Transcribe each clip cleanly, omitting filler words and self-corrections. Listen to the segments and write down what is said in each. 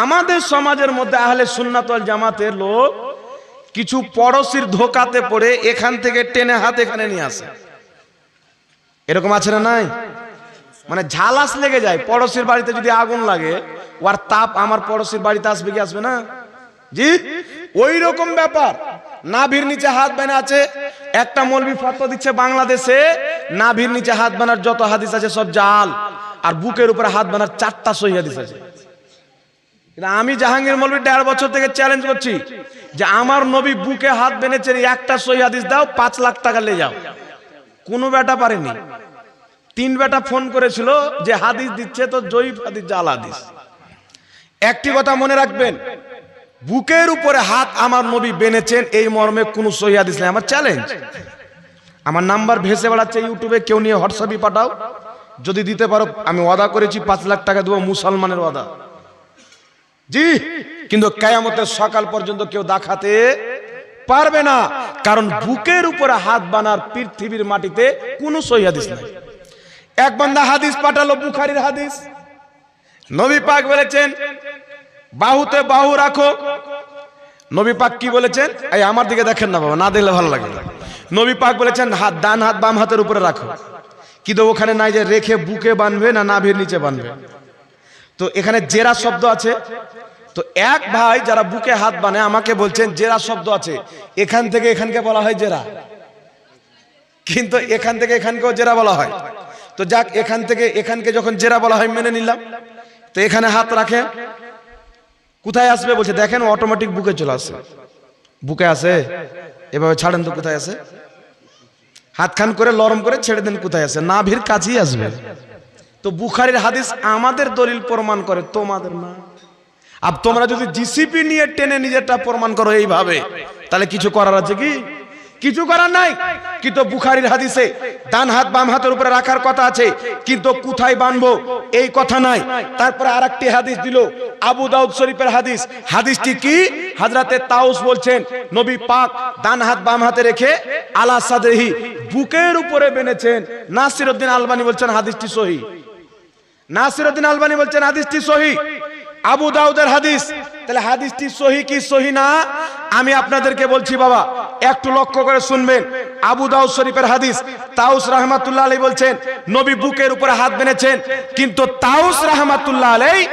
আমাদের সমাজের মধ্যে আহলে সুন্নাত ওয়াল জামাতের লোক কিছু পড়োশির ধোকাতে পড়ে এখান থেকে টেনে হাত এখানে নিয়ে আসে। এরকম আছে না নাই? মানে ঝালাস লেগে যায়। পড়োশির বাড়িতে যদি আগুন লাগে, ওর তাপ আমার পড়োশির বাড়িতে আসবে কি আসবে না? জি, ওই রকম ব্যাপার। নাভির নিচে হাত বানা আছে। একটা মৌলবি ফতোয়া দিচ্ছে বাংলাদেশে নাভির নিচে হাত বানার যত হাদিস আছে সব জাল, আর বুকের উপরে হাত বানার 4টা সহি হাদিস আছে। আমি জাহাঙ্গীর মৌলবি 1.5 বছর থেকে চ্যালেঞ্জ করছি যে আমার নবী বুকে হাত বেঁধেছেন, একটা সহি হাদিস দাও, 5 লাখ টাকা নিয়ে যাও। কোনো বেটা পারেনি। 3 বেটা ফোন করেছিল যে হাদিস দিচ্ছে তো জয়ীফ হাদিস, জাল হাদিস। একটি কথা মনে রাখবেন, বুকের উপরে হাত আমার নবী বেঁধেছেন এই মর্মে কোনো সহি হাদিস নেই। আমার চ্যালেঞ্জ, আমার নাম্বার ভেসে বেড়াচ্ছে ইউটিউবে, কেউ নিয়ে হোয়াটসঅ্যাপে পাঠাও, যদি দিতে পারো আমি ওয়াদা করেছি 5 লাখ টাকা দেবো, মুসলমানের ওয়াদা। জি, কিন্তু কিয়ামতের সকাল পর্যন্ত কেউ দেখাতে পারবে না, কারণ বুকের উপরে হাত বানার পৃথিবীর মাটিতে কোনো সহি হাদিস নাই। এক বান্দা হাদিস পাঠালো, বুখারীর হাদিস। নবী পাক বলেছেন বাহুতে বাহু রাখো। নবী পাক কি বলেছেন? এই আমার দিকে দেখেন না বাবা, না দেখলে ভালো লাগে না। নবী পাক বলেছেন ডান হাত বাম হাতের উপরে রাখো। কিন্তু ওখানে নাই যে রেখে বুকে বাঁধবে না নাভির নিচে বাঁধবে। তো এখানে জেরা শব্দ আছে। তো এক ভাই যারা বুকে হাত বানে আমাকে বলছেন জেরা শব্দ আছে, এখান থেকে এখানকে বলা হয় জেরা, কিন্তু এখান থেকে এখানকেও জেরা বলা হয়। তো যাক, এখান থেকে এখানকে যখন জেরা বলা হয় মেনে নিলাম। তো এখানে হাত রাখে, কোথায় আসবে বলছে, দেখেন অটোমেটিক বুকে চলে আসে। বুকে আসে, এভাবে ছাড়েন তো কোথায় আসে, হাত খান করে লরম করে ছেড়ে দেন, কোথায় আসে? নাভির কাছেই আসবে। তো বুখারীর হাদিস আমাদের দলিল প্রমাণ করে, তোমাদের না। আর তোমরা যদি জিসিপি নিয়ে টেনে নিজেরটা প্রমাণ করো এইভাবে, তাহলে কিছু করার আছে কি? কিছু করার নাই। কিন্তু বুখারীর হাদিসে ডান হাত বাম হাতের উপরে রাখার কথা আছে, কিন্তু কোথায় বানবো এই কথা নাই। তারপরে আরেকটি হাদিস দিল, আবু দাউদ শরীফের হাদিস। হাদিসটি কি? হযরতে তাউস বলছেন নবী পাক ডান হাত বাম হাতে রেখে আলা সাদরিহি, বুকের উপরে বেঁধেছেন। নাসিরউদ্দিন আলবানী বলছেন হাদিসটি সহিহ। নাসিরউদ্দিন আলবানী বলছেন হাদিসটি সহিহ, আবু দাউদের হাদিস। তাহলে হাদিসটি সহিহ কি সহিহ না? আমি আপনাদেরকে বলছি বাবা, একটু লক্ষ্য করে শুনবেন। আবু দাউদ শরীফের হাদিস, তাউস রাহমাতুল্লাহ আলাইহি বলছেন নবী বুকের উপরে হাত বেঁধেছেন, কিন্তু তাউস রাহমাতুল্লাহ আলাইহি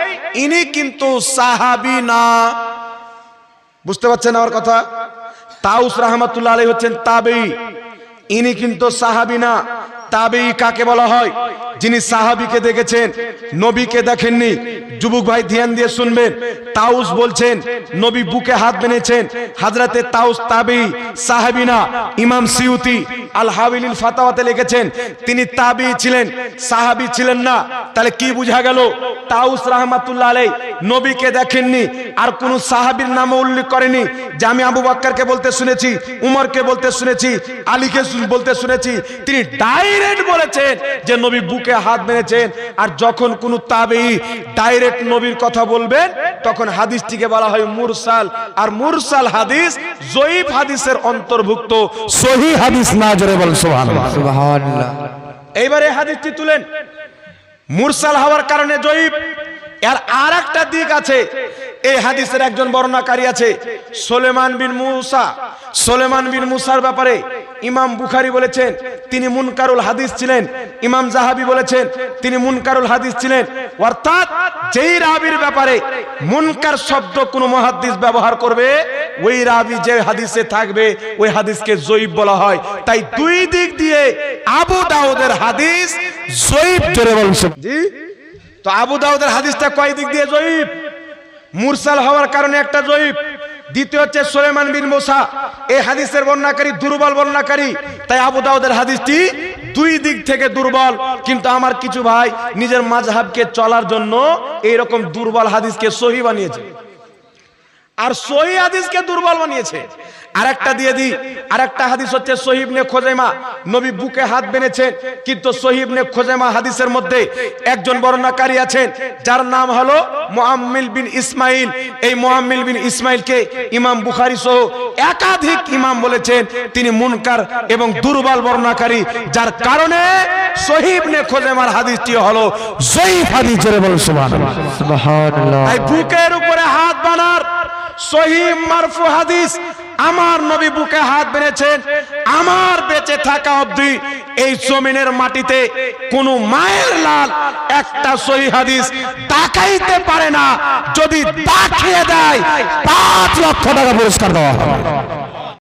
ইনি কিন্তু সাহাবী না। বুঝতে পারছেন আমার কথা? তাউস রাহমাতুল্লাহ আলাইহি হচ্ছেন তাবেঈ, ইনি কিন্তু সাহাবী না। তাবেঈ কাকে বলা হয়? যিনি সাহাবীকে দেখেছেন, নবীকে দেখেননি। যুবক ভাই ধ্যান দিয়ে শুনবেন। তাউস বলছেন নবী বুকে হাত বেঁধেছেন, হযরতে তাউস তাবেঈ, সাহাবী না। ইমাম সিউতি আল হাওয়ালিল ফাতাওয়াতে লিখেছেন তিনি তাবেঈ ছিলেন, সাহাবী ছিলেন না। তাহলে কি বোঝা গেল? তাউস রাহমাতুল্লাহ আলাইহি নবীকে দেখেননি, আর কোন সাহাবীর নাম উল্লেখ করেনি যে আমি আবু বকরকে বলতে শুনেছি, উমরকে বলতে শুনেছি, আলীকে বলতে শুনেছি। তিনি ডাইরেক্ট বলেছেন যে নবী বুকে হাত বেঁধেছেন। আর যখন কোন তাবেঈ ডাইরেক্ট নবীর কথা বলবেন, তখন হাদিসটিকে বলা হয় মুরসাল। আর মুরসাল হাদিস জয়ীফ হাদিসের অন্তর্ভুক্ত, সহিহ হাদিস না। জোরে বলেন সুবহানাল্লাহ। সুবহানাল্লাহ। এইবারে হাদিসটি তুলেন, মুরসাল হওয়ার কারণে জয়ীফ। এর আরেকটা দিক আছে। এই হাদিসের একজন বর্ণনাকারী আছে সুলেমান বিন মুসা। সুলেমান বিন মুসার ব্যাপারে ইমাম বুখারী বলেছেন তিনি মুনকারুল হাদিস ছিলেন। ইমাম যাহাবী বলেছেন তিনি মুনকারুল হাদিস ছিলেন। অর্থাৎ যেই রাবীর ব্যাপারে মুনকার শব্দ কোন মুহাদ্দিস ব্যবহার করবে, ওই রাবী যে হাদিসে থাকবে ওই হাদিসকে জয়ীফ বলা হয়। তাই দুই দিক দিয়ে আবু দাউদের হাদিস জয়ীফ। জোরে বলুন জি। তো আবু দাউদের হাদিসটা কয় দিক দিয়ে জয়ীফ? মুরসাল হওয়ার কারণে একটা জয়ীফ, দ্বিতীয় হচ্ছে সুলেমান বিন মুসা, এই হাদিসের বর্ণনাকারী দুর্বল বর্ণনাকারী। তাই আবু দাউদের হাদিসটি দুই দিক থেকে দুর্বল। কিন্তু আমার কিছু ভাই নিজের মাযহাবকে চলার জন্য এইরকম দুর্বল হাদিসকে সহিহ বানিয়েছে, আর সহিহ হাদিসকে দুর্বল বানিয়েছে। আরেকটা দিয়ে দিই, আরেকটা হাদিস হচ্ছে সহিহ ইবনে খুজাইমা, নবী বুকে হাত বেঁধেছেন, কিন্তু সহিহ ইবনে খুজাইমা হাদিসের মধ্যে একজন বর্ণনাকারী আছেন যার নাম হলো মুআম্মিল বিন ইসমাইল। এই মুআম্মিল বিন ইসমাইলকে ইমাম বুখারী সহ একাধিক ইমাম বলেছেন তিনি মুনকার এবং দুর্বল বর্ণনাকারী, যার কারণে সহিহ ইবনে খুজাইমার হাদিসটি হলো যঈফ হাদিস। জোরে বলুন সুবহানাল্লাহ। সুবহানাল্লাহ। এই বুকের উপরে হাত বাঁধার সহিহ মারফু হাদিস, আমার নবী বুকে হাত বেঁধেছেন, আমার বেঁচে থাকা অবধি এই জমিনের মাটিতে কোন মায়ের লাল একটা সহিহ হাদিস তাকাইতে পারে না, যদি তাকিয়ে দেয় 5 লক্ষ টাকা পুরস্কার দেওয়া হবে।